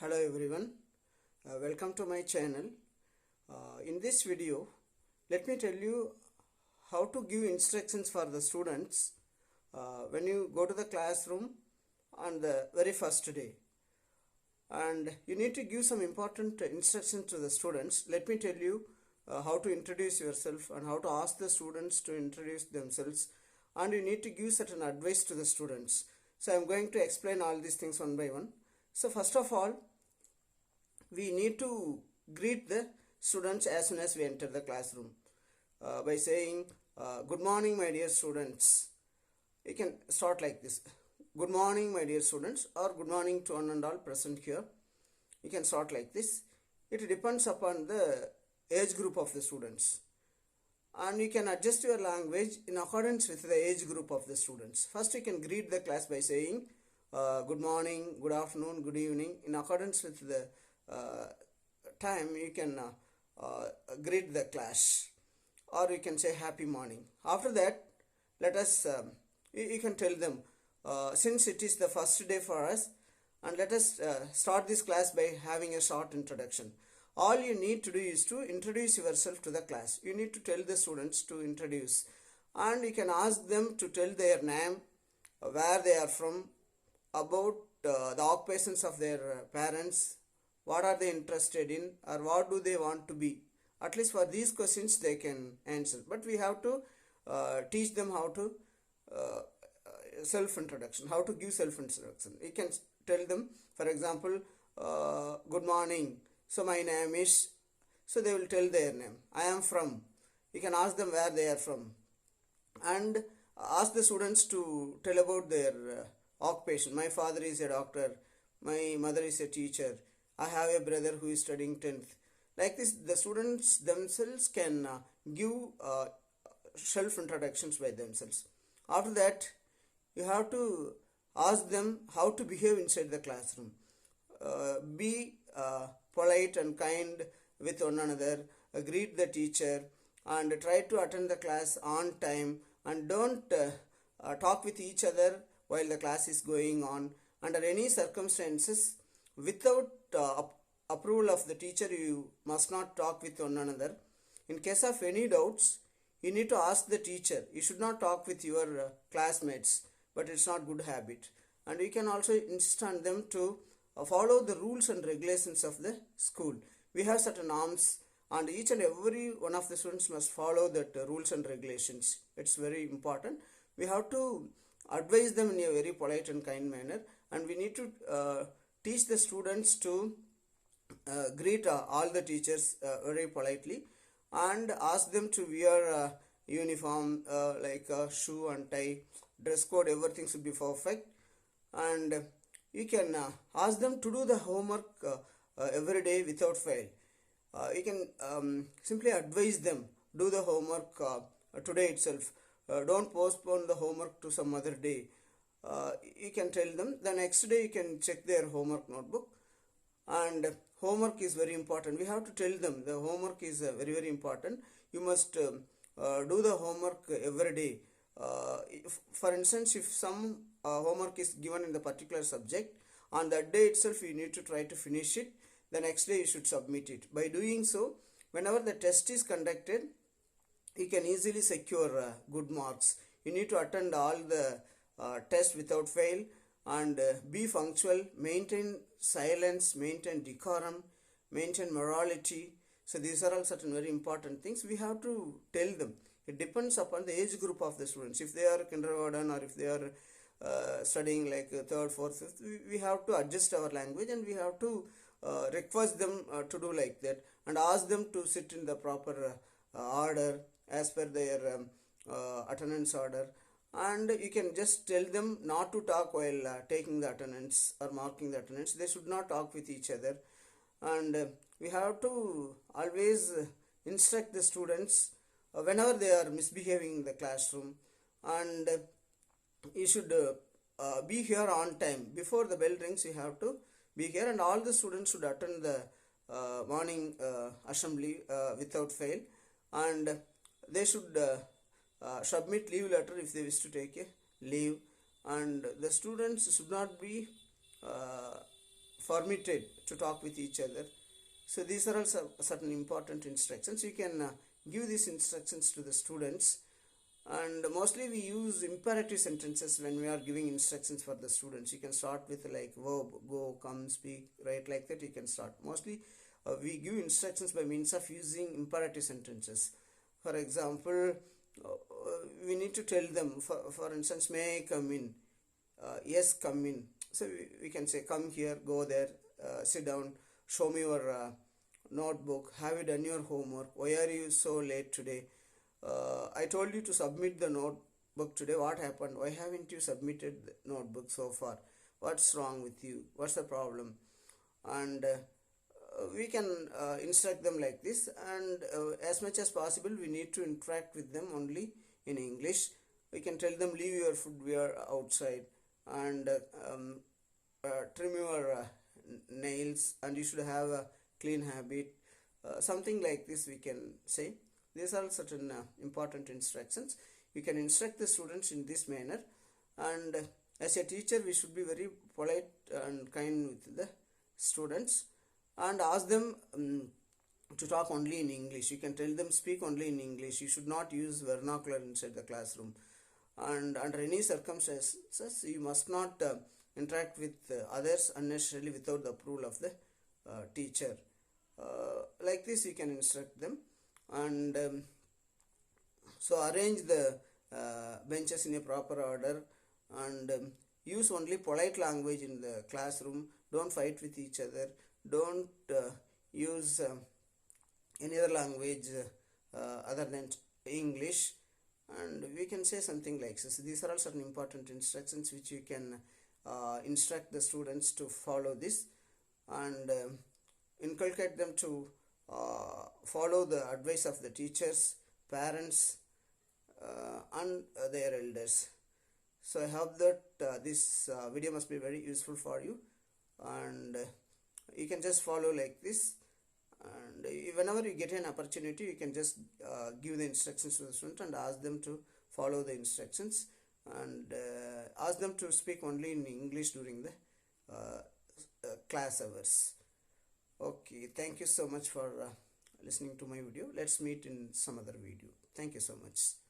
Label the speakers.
Speaker 1: Hello everyone, welcome to my channel. In this video, let me tell you how to give instructions for the students when you go to the classroom on the very first day. And you need to give some important instructions to the students. Let me tell you how to introduce yourself and how to ask the students to introduce themselves, and you need to give certain advice to the students. So I am going to explain all these things one by one. So first of all, we need to greet the students as soon as we enter the classroom by saying good morning my dear students. You can start like this: good morning my dear students, or good morning to one and all present here. You can start like this. It depends upon the age group of the students, and you can adjust your language in accordance with the age group of the students. First, you can greet the class by saying good morning, good afternoon, good evening. In accordance with the time, you can greet the class, or you can say happy morning. After that, let us you can tell them since it is the first day for us, and let us start this class by having a short introduction. All you need to do is to introduce yourself to the class. You need to tell the students to introduce, and you can ask them to tell their name, where they are from, about the occupations of their parents, what are they interested in, or what do they want to be. At least for these questions they can answer, but we have to teach them how to self-introduction, how to give self-introduction. You can tell them, for example, good morning, so my name is, so they will tell their name. I am from. You can ask them where they are from, and ask the students to tell about their occupation. My father is a doctor, my mother is a teacher, I have a brother who is studying 10th. Like this, the students themselves can give self-introductions by themselves. After that, you have to ask them how to behave inside the classroom. Be polite and kind with one another, greet the teacher, and try to attend the class on time, and don't talk with each other while the class is going on. Under any circumstances, without approval of the teacher, you must not talk with one another. In case of any doubts, you need to ask the teacher. You should not talk with your classmates, but it's not good habit. And you can also insist on them to follow the rules and regulations of the school. We have certain norms, and each and every one of the students must follow that rules and regulations. It's very important. We have to advise them in a very polite and kind manner, and we need to teach the students to greet all the teachers very politely, and ask them to wear uniform like shoe and tie, dress code, everything should be perfect. And you can ask them to do the homework every day without fail. You can simply advise them, do the homework today itself. Don't postpone the homework to some other day. You can tell them the next day you can check their homework notebook. And homework is very important. We have to tell them the homework is very important. You must do the homework every day. For instance, if some homework is given in the particular subject, on that day itself you need to try to finish it. The next day you should submit it. By doing so, whenever the test is conducted, you can easily secure good marks. You need to attend all the tests without fail, and be punctual, maintain silence, maintain decorum, maintain morality. So these are all certain very important things we have to tell them. It depends upon the age group of the students. If they are kindergarten, or if they are studying like 3rd, 4th, 5th, we have to adjust our language, and we have to request them to do like that, and ask them to sit in the proper order as per their attendance order. And you can just tell them not to talk while taking the attendance or marking the attendance. They should not talk with each other. And we have to always instruct the students whenever they are misbehaving in the classroom. And you should be here on time. Before the bell rings, you have to be here, and all the students should attend the morning assembly without fail. And they should submit leave letter if they wish to take a leave. And the students should not be permitted to talk with each other. So these are also certain important instructions. You can give these instructions to the students, and mostly we use imperative sentences when we are giving instructions for the students. You can start with like verb, go, come, speak, right, like that you can start. Mostly we give instructions by means of using imperative sentences. For example, we need to tell them, for instance, may I come in? Yes, come in. So we can say come here, go there, sit down, show me your notebook, have you done your homework, why are you so late today? I told you to submit the notebook today, what happened? Why haven't you submitted the notebook so far? What's wrong with you? What's the problem? And we can instruct them like this, and as much as possible we need to interact with them only in English. We can tell them leave your footwear outside, and trim your nails, and you should have a clean habit, something like this we can say. These are certain important instructions. You can instruct the students in this manner, and as a teacher we should be very polite and kind with the students, and ask them to talk only in English. You can tell them speak only in English. You should not use vernacular inside the classroom, and under any circumstances you must not interact with others unnecessarily without the approval of the teacher. Like this you can instruct them, and so arrange the benches in a proper order, and use only polite language in the classroom. Don't fight with each other. Don't use any other language other than English. And we can say something like this. These are all certain important instructions which you can instruct the students to follow this, and inculcate them to follow the advice of the teachers, parents, and their elders. So I hope that this video must be very useful for you, and you can just follow like this. And whenever you get an opportunity, you can just give the instructions to the student and ask them to follow the instructions, and ask them to speak only in English during the class hours. Okay, thank you so much for listening to my video. Let's meet in some other video. Thank you so much.